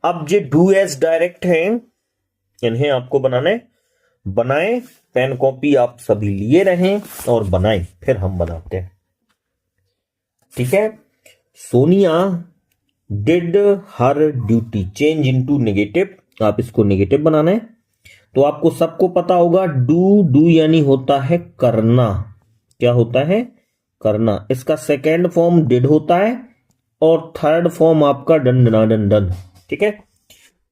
अब जो do as direct है इन्हें आपको बनाए। पेन कॉपी आप सभी लिए रहें और बनाएं, फिर हम बनाते हैं। ठीक है। Sonia did her duty, change into negative, आप इसको नेगेटिव बनाना है। तो आपको सबको पता होगा डू यानी होता है करना। क्या होता है? करना। इसका सेकेंड फॉर्म डिड होता है और थर्ड फॉर्म आपका डन डना डन डन। ठीक है।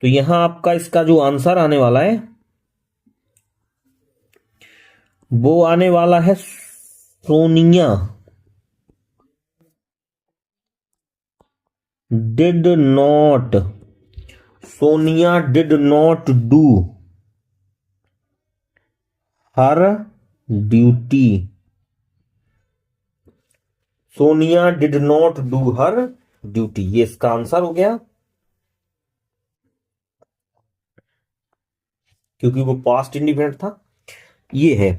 तो यहां आपका इसका जो आंसर आने वाला है वो आने वाला है Sonia did not, Sonia did not do her duty, Sonia did not do her duty. ये इसका आंसर हो गया, क्योंकि वो पास्ट इंडिफिनिट था। ये है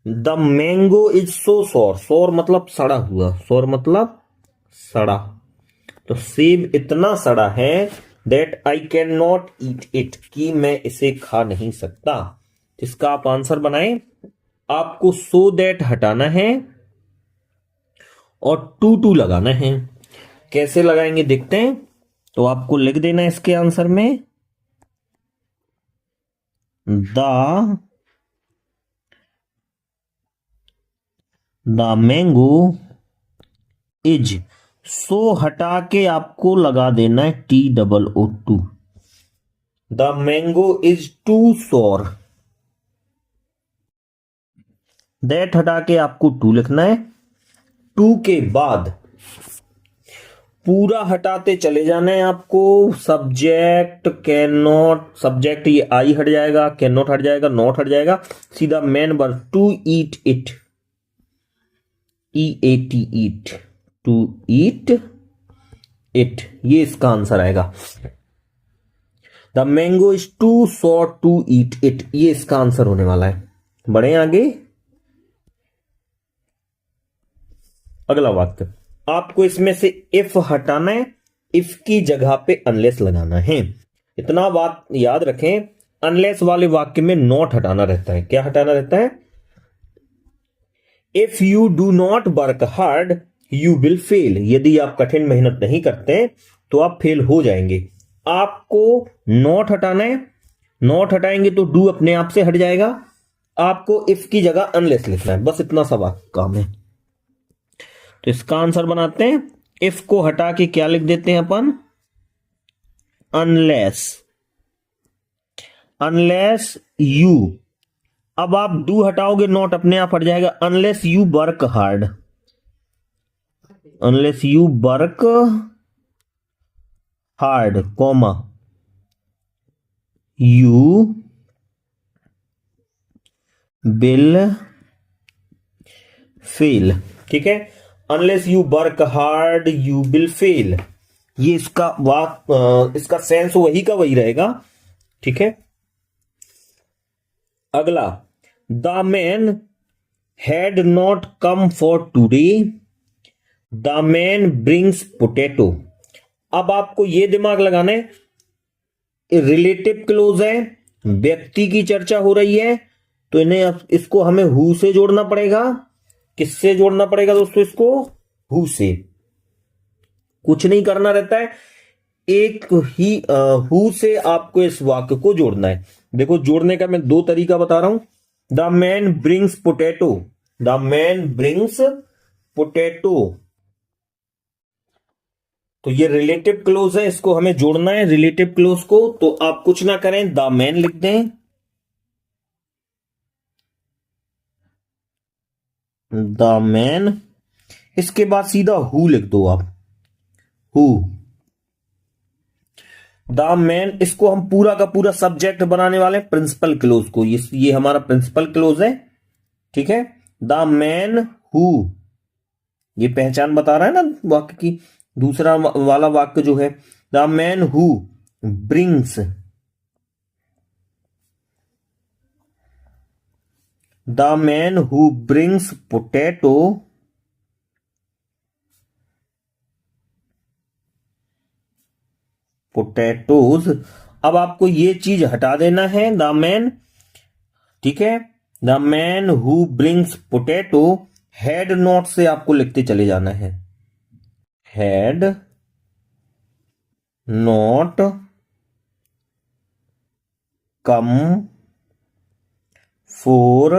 the mango is so sour, sour मतलब सड़ा हुआ, सॉर मतलब सड़ा। तो सेब इतना सड़ा है that I can not eat it, कि मैं इसे खा नहीं सकता। इसका आप आंसर बनाएं। आपको सो दैट हटाना है और टू लगाना है। कैसे लगाएंगे देखते हैं। तो आपको लिख देना इसके आंसर में द मैंगो इज, सो हटा के आपको लगा देना है TOO। The mango is too sour, that हटा के आपको टू लिखना है। टू के बाद पूरा हटाते चले जाना है आपको। सब्जेक्ट कैन नॉट, सब्जेक्ट ये आई हट जाएगा, कैन नॉट हट जाएगा, नॉट हट जाएगा, सीधा main verb to eat it, EAT eat, to eat it. ये इसका आंसर आएगा। The mango is too sour to eat it, ये इसका आंसर होने वाला है। बढ़े आगे। अगला वाक्य, आपको इसमें से इफ हटाना है, इफ की जगह पे अनलेस लगाना है। इतना बात याद रखें, अनलेस वाले वाक्य में नॉट हटाना रहता है। क्या हटाना रहता है? If you do not work hard you will fail, यदि आप कठिन मेहनत नहीं करते तो आप फेल हो जाएंगे। आपको नॉट हटाना है, नॉट हटाएंगे तो डू अपने आप से हट जाएगा। आपको इफ की जगह अनलेस लिखना है, बस इतना सा काम है। तो इसका आंसर बनाते हैं। इफ को हटा के क्या लिख देते हैं अपन? Unless, unless you. अब आप डू हटाओगे नॉट अपने आप हट जाएगा। Unless you work hard, unless you work hard comma you will fail. ठीक है। Unless you work hard you will fail, ये इसका इसका सेंस वही का वही रहेगा। ठीक है। अगला, the man had not come for today, the man brings potato. अब आपको यह दिमाग लगाना है, रिलेटिव क्लोज है, व्यक्ति की चर्चा हो रही है, तो इन्हें इसको हमें हु से जोड़ना पड़ेगा। किससे जोड़ना पड़ेगा दोस्तों? इसको हु से। कुछ नहीं करना रहता है, एक ही हु से आपको इस वाक्य को जोड़ना है। देखो जोड़ने का मैं दो तरीका बता रहा हूं। The man brings potato, the man brings potato, तो ये रिलेटिव क्लोज है, इसको हमें जोड़ना है रिलेटिव क्लोज को। तो आप कुछ ना करें, द मैन लिख दें, द मैन, इसके बाद सीधा हु लिख दो आप, हु। द मैन, इसको हम पूरा का पूरा सब्जेक्ट बनाने वाले हैं प्रिंसिपल क्लोज को। ये हमारा प्रिंसिपल क्लोज है। ठीक है। द मैन हु, ये पहचान बता रहा है ना वाक्य की। दूसरा वाला वाक्य जो है, the man who brings, the man who brings potato potatoes. अब आपको ये चीज हटा देना है, द मैन, ठीक है। The man who brings potato, had not से आपको लिखते चले जाना है, had not come for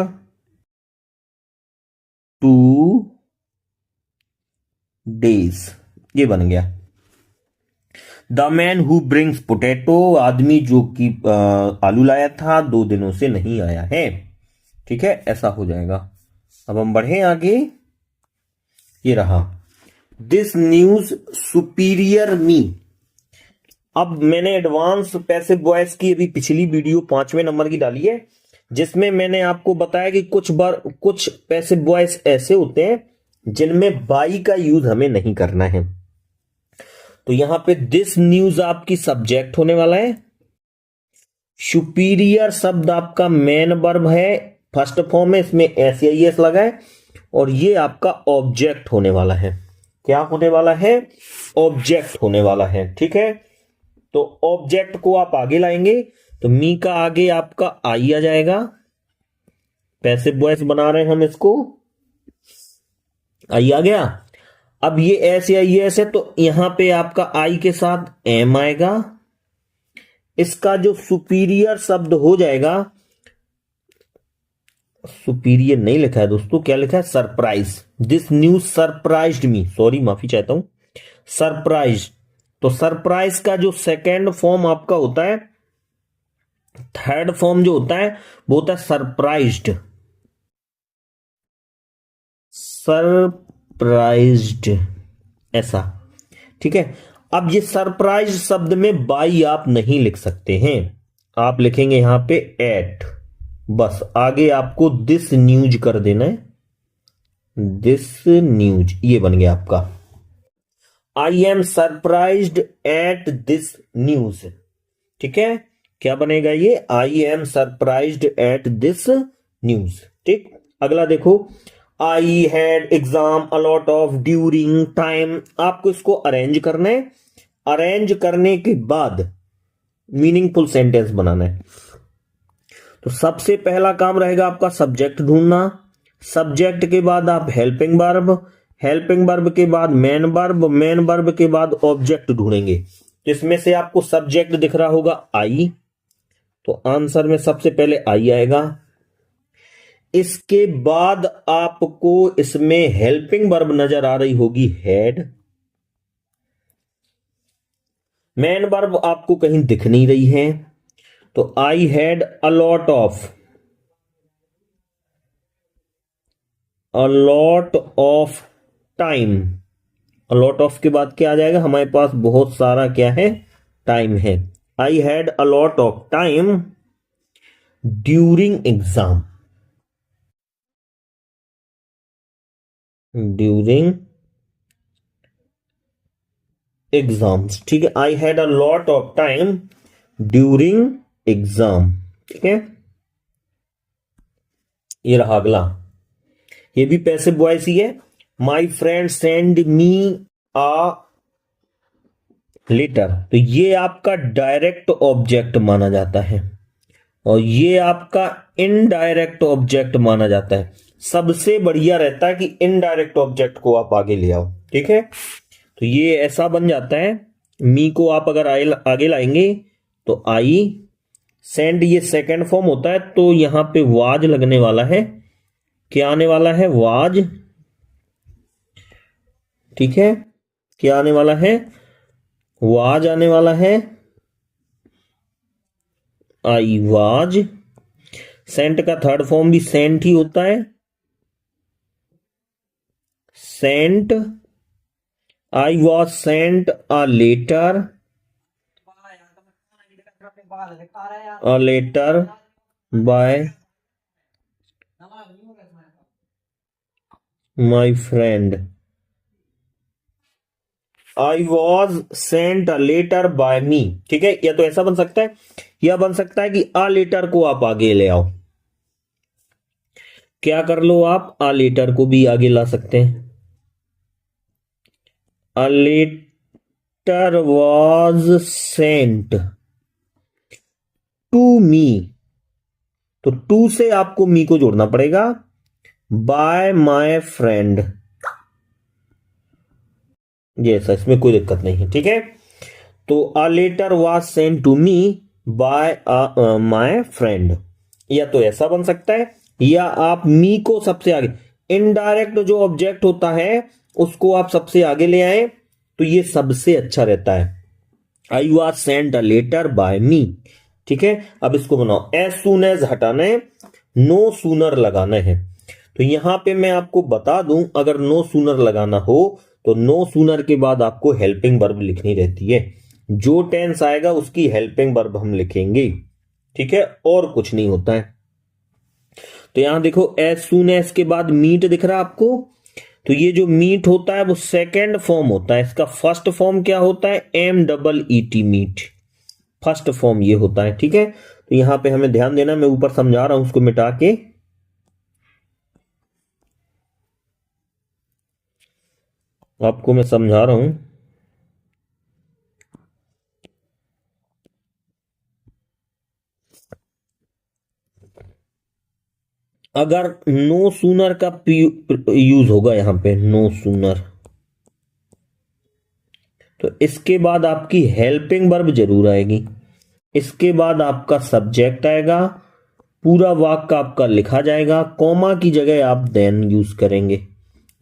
2 days, ये बन गया। The man who brings potato, आदमी जो कि आलू लाया था 2 दिनों से नहीं आया है, ठीक है, ऐसा हो जाएगा। अब हम बढ़े आगे, ये रहा, दिस न्यूज सुपीरियर मी। अब मैंने एडवांस पैसिव वॉइस की अभी पिछली वीडियो 5वें नंबर की डाली है, जिसमें मैंने आपको बताया कि कुछ पैसिव वॉइस ऐसे होते हैं जिनमें बाई का यूज हमें नहीं करना है। तो यहां पे दिस न्यूज आपकी सब्जेक्ट होने वाला है, सुपीरियर शब्द आपका मेन वर्ब है, फर्स्ट फॉर्म है, इसमें एस लगा है, और ये आपका ऑब्जेक्ट होने वाला है। क्या होने वाला है? ऑब्जेक्ट होने वाला है, ठीक है। तो ऑब्जेक्ट को आप आगे लाएंगे तो मी का आगे आपका आई आ जाएगा, पैसिव वॉइस बना रहे हैं हम इसको, आई आ गया। अब ये एस या एस है तो यहां पे आपका आई के साथ एम आएगा, इसका जो सुपीरियर शब्द हो जाएगा, सुपीरियर नहीं लिखा है दोस्तों, क्या लिखा है? Surprise. This news surprised me, sorry माफी चाहता हूं, सरप्राइज। तो सरप्राइज का जो सेकेंड फॉर्म आपका होता है, थर्ड फॉर्म जो होता है वो होता है सरप्राइज्ड, सरप्राइज्ड, ऐसा, ठीक है। अब ये सरप्राइज शब्द में बाई आप नहीं लिख सकते हैं, आप लिखेंगे यहां पे एट, बस आगे आपको दिस न्यूज कर देना है, दिस न्यूज, ये बन गया आपका, I am surprised at this news, ठीक है। क्या बनेगा ये? I am surprised at this news, ठीक। अगला देखो, I had exam a lot of during time, आपको इसको अरेंज करना है, अरेंज करने के बाद मीनिंगफुल सेंटेंस बनाना है। तो सबसे पहला काम रहेगा आपका सब्जेक्ट ढूंढना, सब्जेक्ट के बाद आप हेल्पिंग वर्ब, हेल्पिंग वर्ब के बाद मेन वर्ब, मेन वर्ब के बाद ऑब्जेक्ट ढूंढेंगे। तो इसमें से आपको सब्जेक्ट दिख रहा होगा आई, तो आंसर में सबसे पहले आई आएगा। इसके बाद आपको इसमें हेल्पिंग वर्ब नजर आ रही होगी हैड, मेन वर्ब आपको कहीं दिख नहीं रही है, तो I had a lot of time, a lot of के बाद क्या आ जाएगा? हमारे पास बहुत सारा क्या है? टाइम है। I had a lot of time during exam, during exams, ठीक है। I had a lot of time during exam, ठीक है। ये रहा अगला, ये भी पैसिव वॉइस ही है, my friend send me a letter, तो ये आपका डायरेक्ट ऑब्जेक्ट माना जाता है और ये आपका इनडायरेक्ट ऑब्जेक्ट माना जाता है। सबसे बढ़िया रहता है कि इनडायरेक्ट ऑब्जेक्ट को आप आगे ले आओ, ठीक है। तो ये ऐसा बन जाता है, मी को आप अगर आगे लाएंगे तो आई, सेंड ये सेकंड फॉर्म होता है, तो यहां पे वाज लगने वाला है, क्या आने वाला है? वाज, ठीक है। क्या आने वाला है? वाज आने वाला है, आई वाज। सेंट का थर्ड फॉर्म भी सेंट ही होता है, sent, I was sent a letter, by my friend, I was sent a letter by me, ठीक है। या तो ऐसा बन सकता है, या बन सकता है कि अ लेटर को आप आगे ले आओ, क्या कर लो आप? अ लेटर को भी आगे ला सकते हैं, a let, letter was sent to me, तो टू से आपको मी को जोड़ना पड़ेगा, बाय माय फ्रेंड। ये ऐसा, इसमें कोई दिक्कत नहीं है, ठीक है। तो a letter was sent to me by my friend, या तो ऐसा बन सकता है, या आप मी को सबसे आगे, इनडायरेक्ट जो ऑब्जेक्ट होता है उसको आप सबसे आगे ले आए तो ये सबसे अच्छा रहता है। I was sent a letter by me, ठीक है। अब इसको बनाओ, एज सून एज हटाना है, नो सूनर लगाना है। तो यहां पे मैं आपको बता दूं, अगर नो सूनर लगाना हो तो नो सूनर के बाद आपको हेल्पिंग वर्ब लिखनी रहती है, जो टेंस आएगा उसकी हेल्पिंग वर्ब हम लिखेंगे, ठीक है, और कुछ नहीं होता है। तो यहां देखो, एज सून एज के बाद मीट दिख रहा है आपको, तो ये जो मीट होता है वो सेकेंड फॉर्म होता है, इसका फर्स्ट फॉर्म क्या होता है, MEET, मीट, फर्स्ट फॉर्म ये होता है, ठीक है। तो यहां पे हमें ध्यान देना, मैं ऊपर समझा रहा हूं, उसको मिटा के आपको मैं समझा रहा हूं। अगर नो सूनर का यूज होगा यहां पे, नो सूनर, तो इसके बाद आपकी हेल्पिंग वर्ब जरूर आएगी, इसके बाद आपका सब्जेक्ट आएगा, पूरा वाक्य आपका लिखा जाएगा, कॉमा की जगह आप देन यूज करेंगे,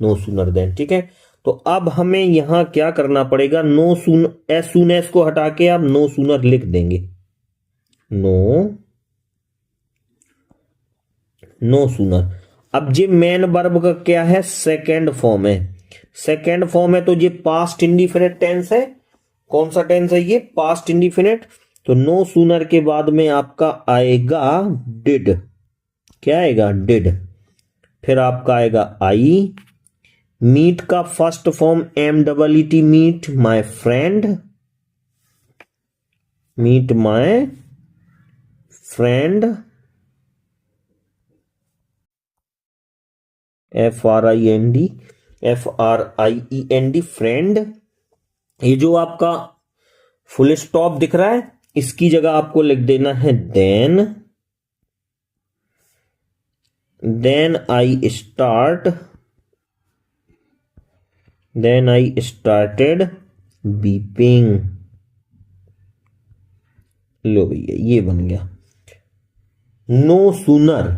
नो सूनर देन, ठीक है। तो अब हमें यहां क्या करना पड़ेगा, no soon as soon as को हटा के आप नो सूनर लिख देंगे, नो सूनर। अब ये मेन वर्ब का क्या है, सेकेंड फॉर्म है, सेकेंड फॉर्म है तो ये पास्ट इंडिफिनिट टेंस है। कौन सा टेंस है ये, पास्ट इंडिफिनिट। तो नो सूनर के बाद में आपका आएगा डिड, क्या आएगा, डिड। फिर आपका आएगा आई, मीट का first form MEET, meet my friend, meet my friend, FRIEND, friend. ये जो आपका फुल स्टॉप दिख रहा है, इसकी जगह आपको लिख देना है देन आई स्टार्टेड बीपिंग। लो भैया, ये बन गया, no sooner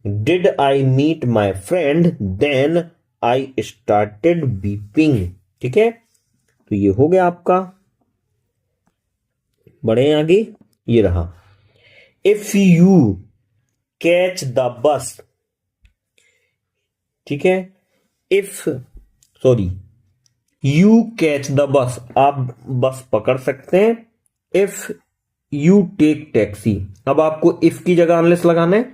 did I meet my friend than I started beeping, ठीक है। तो ये हो गया आपका, बढ़े आगे, ये रहा, इफ यू कैच द बस, ठीक है, यू कैच द बस, आप बस पकड़ सकते हैं, इफ यू टेक टैक्सी। अब आपको इफ की जगह अनलेस लगाना है,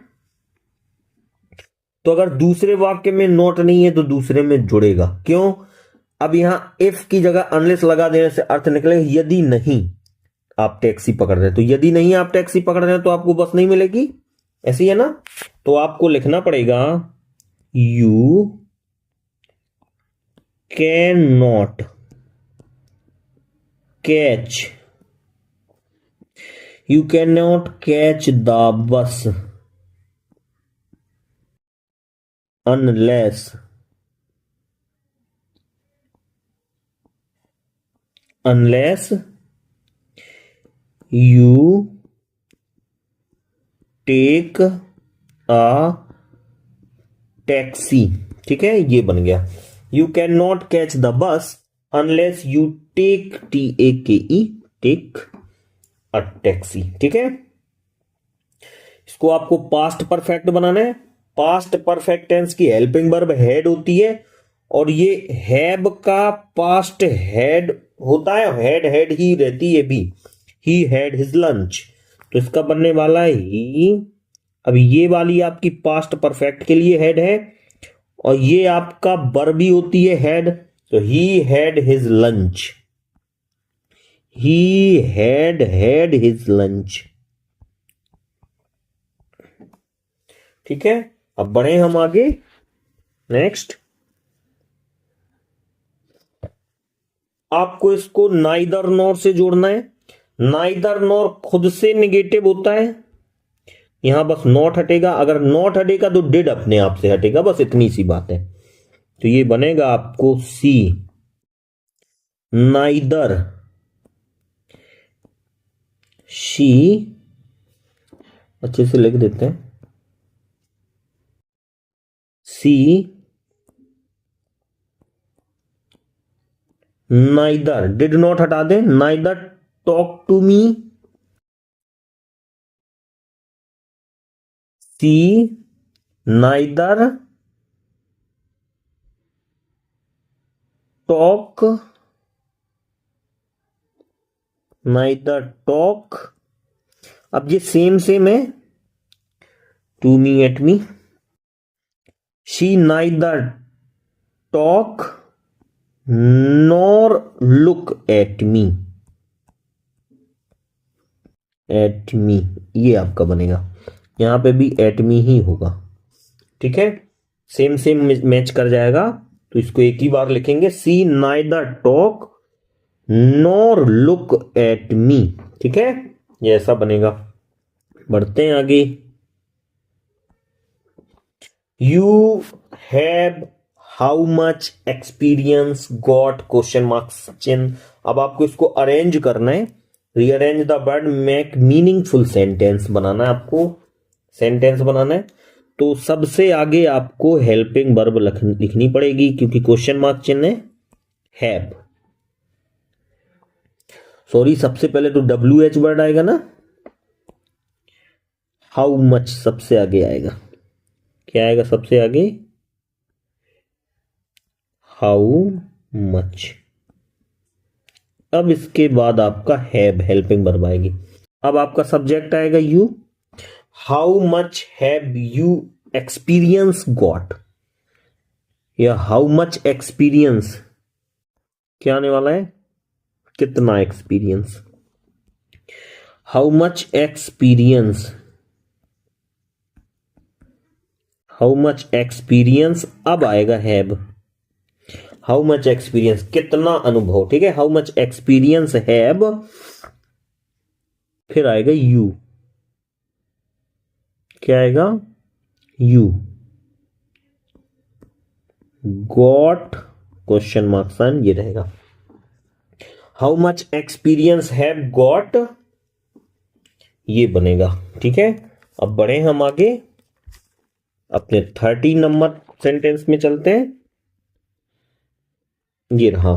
तो अगर दूसरे वाक्य में नोट नहीं है तो दूसरे में जुड़ेगा, क्यों, अब यहां इफ की जगह अनलेस लगा देने से अर्थ निकलेगा यदि नहीं आप टैक्सी पकड़ रहे हैं, तो यदि नहीं आप टैक्सी पकड़ रहे हैं तो आपको बस नहीं मिलेगी, ऐसी है ना। तो आपको लिखना पड़ेगा you can not catch, you can not catch the बस unless you take a taxi, ठीक है, ये बन गया, you can not catch the bus unless you take TAKE, take a taxi, ठीक है। इसको आपको पास्ट परफेक्ट बनाना है, पास्ट परफेक्ट टेंस की हेल्पिंग वर्ब हैड होती है, और ये हैव का पास्ट हैड होता है, हैड ही रहती है भी, ही हैड हिज लंच, तो इसका बनने वाला है ही। अब ये वाली आपकी पास्ट परफेक्ट के लिए हैड है, और ये आपका वर्ब भी होती है हैड, तो he had his lunch, he had his lunch, ठीक है। अब बढ़े हम आगे, नेक्स्ट, आपको इसको नाइदर नॉर से जोड़ना है। नाइदर नॉर खुद से निगेटिव होता है, यहां बस नॉट हटेगा, अगर नॉट हटेगा तो डिड अपने आप से हटेगा, बस इतनी सी बात है। तो ये बनेगा आपको सी नाइदर शी, अच्छे से लिख देते हैं, सी नाइदर, डिड नॉट हटा दें, neither talk to me, she neither talk, neither talk, अब ये सेम सेम है, to me at me, she neither talk nor look at me, at me ये आपका बनेगा, यहां पे भी एट मी ही होगा। ठीक है, सेम सेम मैच कर जाएगा, तो इसको एक ही बार लिखेंगे, she neither talk nor look at me. ठीक है, ये ऐसा बनेगा। बढ़ते हैं आगे। You have how much experience got question marks चिन्ह। अब आपको इसको अरेंज करना है, rearrange the word, make meaningful sentence बनाना है, आपको सेंटेंस बनाना है। तो सबसे आगे आपको हेल्पिंग वर्ब लिखनी पड़ेगी, क्योंकि क्वेश्चन मार्क चिन्ह है हैव, सॉरी सबसे पहले तो WH वर्ड आएगा ना, हाउ मच सबसे आगे आएगा, क्या आएगा सबसे आगे, हाउ मच। अब इसके बाद आपका हैव हेल्पिंग वर्ब आएगी। अब आपका सब्जेक्ट आएगा you, how much have you experience got, या हाउ मच एक्सपीरियंस क्या आने वाला है, कितना experience, how much experience, how much experience. अब आएगा हैव, हाउ मच एक्सपीरियंस कितना अनुभव। ठीक है, हाउ मच एक्सपीरियंस हैव, फिर आएगा यू, क्या आएगा, you got question mark sign, ये रहेगा how much experience have got, ये बनेगा। ठीक है, अब बढ़े हम आगे, अपने 30 नंबर सेंटेंस में चलते हैं। ये रहा,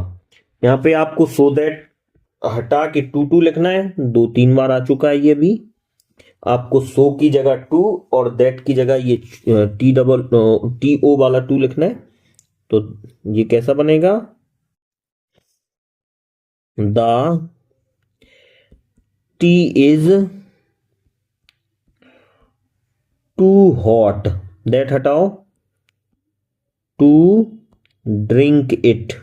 यहां पे आपको सो दैट हटा के टू लिखना है, 2-3 बार आ चुका है ये भी। आपको सो की जगह टू और दैट की जगह ये TO वाला टू लिखना है। तो ये कैसा बनेगा, the tea is too hot, that हटाओ, टू ड्रिंक इट,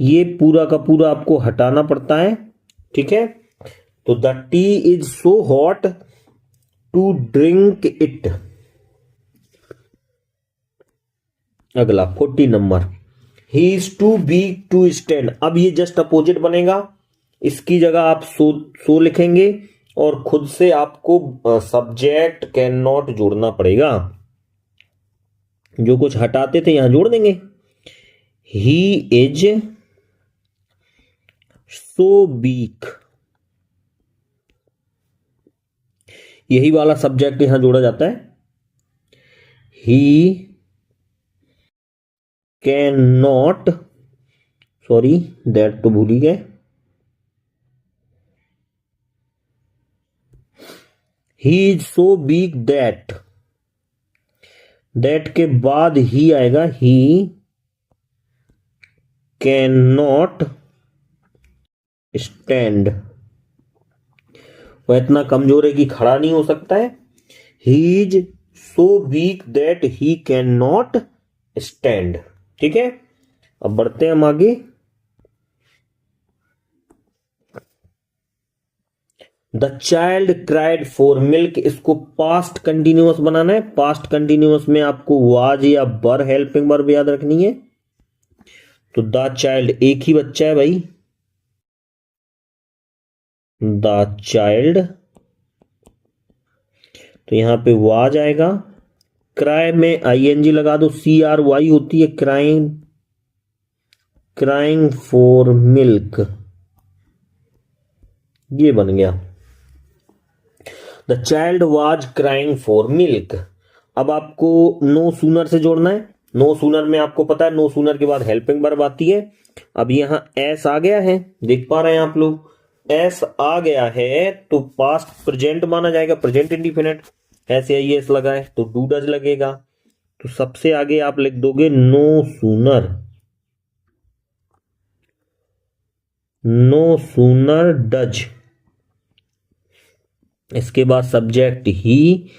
ये पूरा का पूरा आपको हटाना पड़ता है। ठीक है, तो the tea is so hot to drink it. अगला 40 number, he is too weak to stand. अब ये जस्ट अपोजिट बनेगा, इसकी जगह आप सो लिखेंगे और खुद से आपको सब्जेक्ट कैन नॉट जोड़ना पड़ेगा, जो कुछ हटाते थे यहां जोड़ देंगे। ही इज सो वीक, यही वाला सब्जेक्ट यहां जोड़ा जाता है। He can not, sorry that तो भूल ही गए, he is so weak that, that के बाद ही आएगा, ही कैन नॉट स्टैंड, वह इतना कमजोर है कि खड़ा नहीं हो सकता है। He is so weak that he can not stand. ठीक है, अब बढ़ते हैं हम आगे। The child cried for milk, इसको पास्ट कंटिन्यूअस बनाना है। पास्ट कंटिन्यूअस में आपको वाज या वर हेल्पिंग वर्ब याद रखनी है। तो द चाइल्ड एक ही बच्चा है भाई, द चाइल्ड, तो यहां पे वो आ जाएगा। क्राई में आईएनजी लगा दो, CRY होती है क्राइंग, क्राइंग फॉर मिल्क, ये बन गया। The child was crying for milk. अब आपको नो सूनर से जोड़ना है। नो सूनर में आपको पता है नो सूनर के बाद हेल्पिंग वर्ब आती है। अब यहां एस आ गया है, देख पा रहे हैं आप लोग, एस आ गया है तो पास्ट प्रेजेंट माना जाएगा, प्रेजेंट इंडिफिनिट। ऐसे ही एस लगा है तो डू डज लगेगा। तो सबसे आगे आप लिख दोगे no sooner, no sooner does, इसके बाद सब्जेक्ट ही,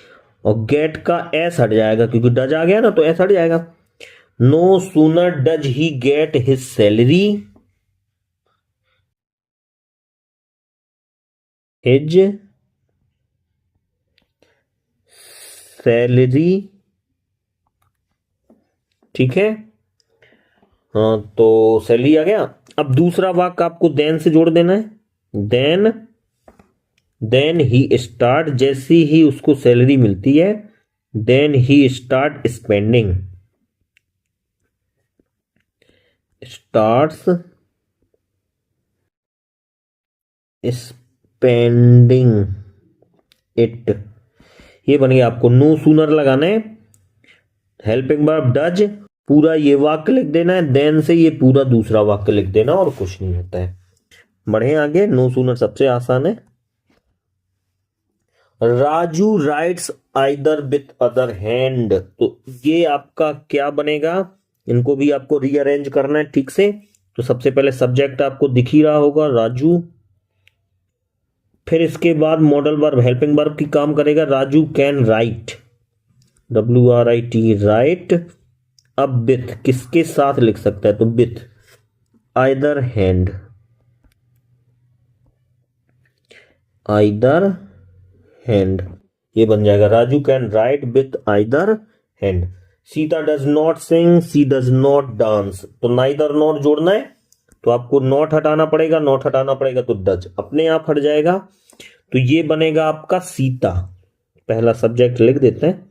और गेट का एस हट जाएगा क्योंकि डज आ गया ना, तो एस हट जाएगा। No sooner does he get his salary, his salary, ठीक है। हाँ तो सैलरी आ गया। अब दूसरा वाक्य आपको देन से जोड़ देना है। देन ही स्टार्ट, जैसी ही उसको सैलरी मिलती है, then he start spending, starts spending it, ये बन गया। आपको नो सूनर लगाना है, हेल्पिंग वर्ब डज, पूरा ये वाक्य लिख देना है, देन से ये पूरा दूसरा वाक्य लिख देना, और कुछ नहीं होता है। बढ़े आगे, नो सूनर सबसे आसान है। Raju rights either with other hand, तो ये आपका क्या बनेगा, इनको भी आपको रीअरेंज करना है ठीक से। तो सबसे पहले सब्जेक्ट आपको दिख ही रहा होगा राजू, फिर इसके बाद मॉडल वर्ब हेल्पिंग वर्ब की काम करेगा, Raju can write, WRIT write. अब विथ किसके साथ लिख सकता है, तो with either hand, either hand, ये बन जाएगा Raju can write with either hand. Sita does not sing, she does not dance, तो नाइदर नॉट जोड़ना है तो आपको नॉट हटाना पड़ेगा, नॉट हटाना पड़ेगा तो डज अपने आप हट जाएगा। तो ये बनेगा आपका सीता, पहला सब्जेक्ट लिख देते हैं,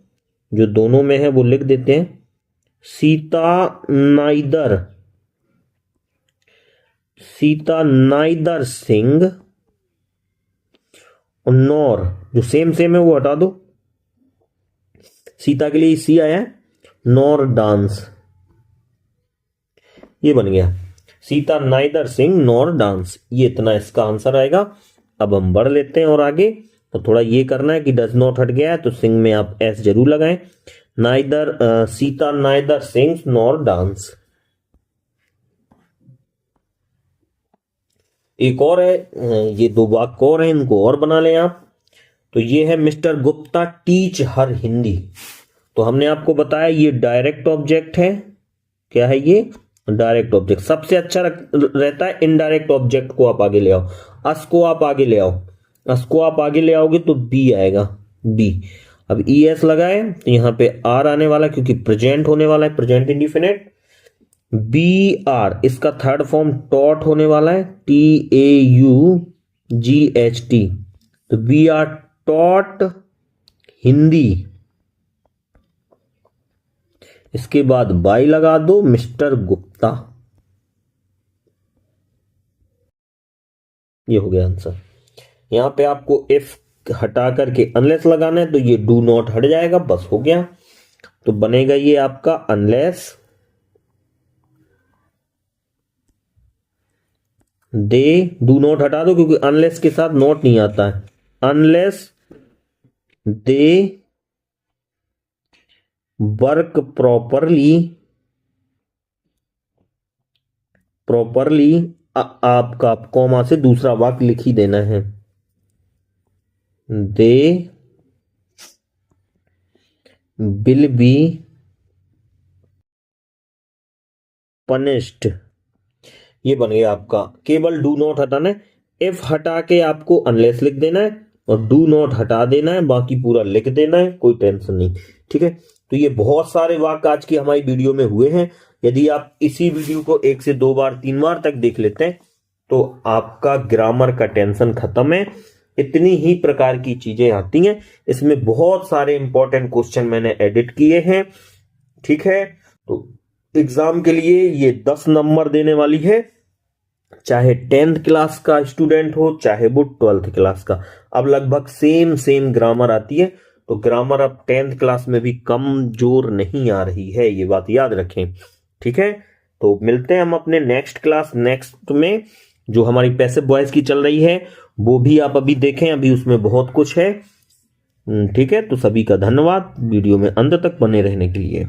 जो दोनों में है वो लिख देते हैं। सीता नाइदर, सीता नाइदर सिंग, नॉर जो सेम सेम है वो हटा दो, सीता के लिए सी आया है, नॉर डांस, ये बन गया सीता नाइदर सिंग नॉर डांस, ये इतना इसका आंसर आएगा। अब हम बढ़ लेते हैं और आगे, तो थोड़ा ये करना है कि डज नॉट हट गया है तो सिंग में आप एस जरूर लगाएं। Neither Sita neither sings nor dance. एक और है, ये दो वाक्य और हैं, इनको और बना लें आप। तो ये है मिस्टर गुप्ता टीच हर हिंदी, तो हमने आपको बताया ये डायरेक्ट ऑब्जेक्ट है। क्या है ये, डायरेक्ट ऑब्जेक्ट। सबसे अच्छा रहता है इनडायरेक्ट ऑब्जेक्ट को आप आगे ले आओ, अस को आप आगे ले आओ, अस को आप आगे ले आओगे तो बी आएगा, बी। अब ES लगाए तो यहां पे आर आने वाला क्योंकि प्रेजेंट होने वाला है, प्रेजेंट इंडिफिनिट। BR इसका थर्ड फॉर्म टॉट होने वाला है, TAUGHT, तो BR टॉट हिंदी। इसके बाद बाई लगा दो, मिस्टर गुप्ता, ये हो गया आंसर। यहां पे आपको इफ हटा करके अनलेस लगाना है तो ये डू नॉट हट जाएगा, बस हो गया। तो बनेगा ये आपका अनलेस दे, डू नॉट हटा दो क्योंकि अनलेस के साथ नॉट नहीं आता है, unless they work properly, properly आपका कॉमा से दूसरा वाक्य लिख ही देना है, दे विल बी पनिश्ड, ये बन गया आपका। केवल डू नॉट हटाना है, इफ हटा के आपको अनलेस लिख देना है और डू नॉट हटा देना है, बाकी पूरा लिख देना है, कोई टेंशन नहीं, ठीक है। तो ये बहुत सारे वाक्य आज की हमारी वीडियो में हुए हैं। यदि आप इसी वीडियो को 1 से 2 बार 3 बार तक देख लेते हैं तो आपका ग्रामर का टेंशन खत्म है। इतनी ही प्रकार की चीजें आती हैं, इसमें बहुत सारे इंपॉर्टेंट क्वेश्चन मैंने एडिट किए हैं। ठीक है, तो एग्जाम के लिए ये 10 नंबर देने वाली है, चाहे 10th क्लास का स्टूडेंट हो चाहे वो 12th क्लास का। अब लगभग सेम ग्रामर आती है, तो ग्रामर अब 10th क्लास में भी कमजोर नहीं आ रही है, ये बात याद रखें। ठीक है, तो मिलते हैं हम अपने नेक्स्ट में, जो हमारी पैसिव वॉइस की चल रही है वो भी आप अभी देखें, अभी उसमें बहुत कुछ है। ठीक है, तो सभी का धन्यवाद वीडियो में अंत तक बने रहने के लिए।